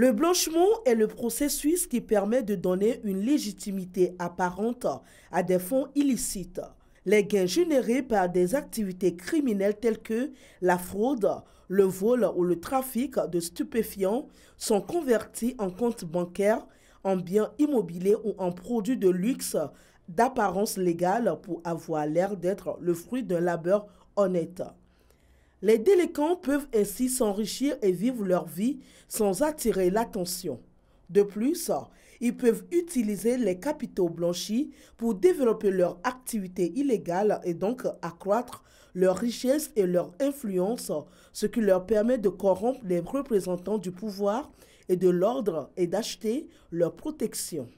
Le blanchiment est le processus qui permet de donner une légitimité apparente à des fonds illicites. Les gains générés par des activités criminelles telles que la fraude, le vol ou le trafic de stupéfiants sont convertis en comptes bancaires, en biens immobiliers ou en produits de luxe d'apparence légale pour avoir l'air d'être le fruit d'un labeur honnête. Les délinquants peuvent ainsi s'enrichir et vivre leur vie sans attirer l'attention. De plus, ils peuvent utiliser les capitaux blanchis pour développer leur activité illégale et donc accroître leur richesse et leur influence, ce qui leur permet de corrompre les représentants du pouvoir et de l'ordre et d'acheter leur protection.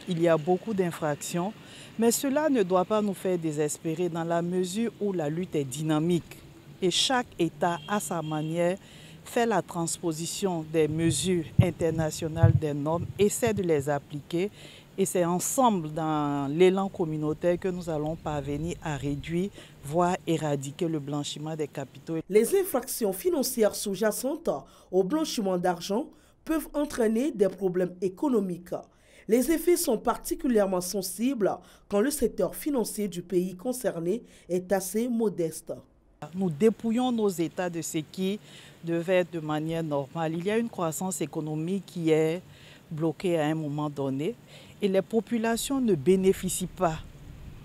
Il y a beaucoup d'infractions, mais cela ne doit pas nous faire désespérer dans la mesure où la lutte est dynamique. Et chaque État, à sa manière, fait la transposition des mesures internationales des normes, essaie de les appliquer. Et c'est ensemble, dans l'élan communautaire, que nous allons parvenir à réduire, voire éradiquer le blanchiment des capitaux. Les infractions financières sous-jacentes au blanchiment d'argent peuvent entraîner des problèmes économiques. Les effets sont particulièrement sensibles quand le secteur financier du pays concerné est assez modeste. Nous dépouillons nos États de ce qui devait être de manière normale. Il y a une croissance économique qui est bloquée à un moment donné et les populations ne bénéficient pas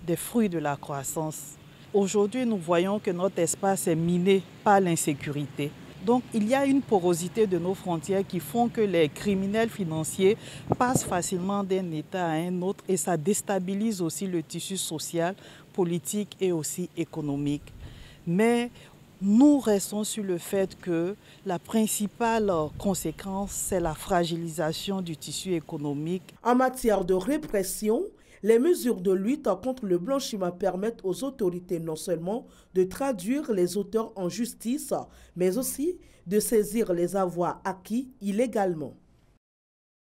des fruits de la croissance. Aujourd'hui, nous voyons que notre espace est miné par l'insécurité. Donc, il y a une porosité de nos frontières qui font que les criminels financiers passent facilement d'un État à un autre et ça déstabilise aussi le tissu social, politique et aussi économique. Mais nous restons sur le fait que la principale conséquence, c'est la fragilisation du tissu économique. En matière de répression, les mesures de lutte contre le blanchiment permettent aux autorités non seulement de traduire les auteurs en justice, mais aussi de saisir les avoirs acquis illégalement.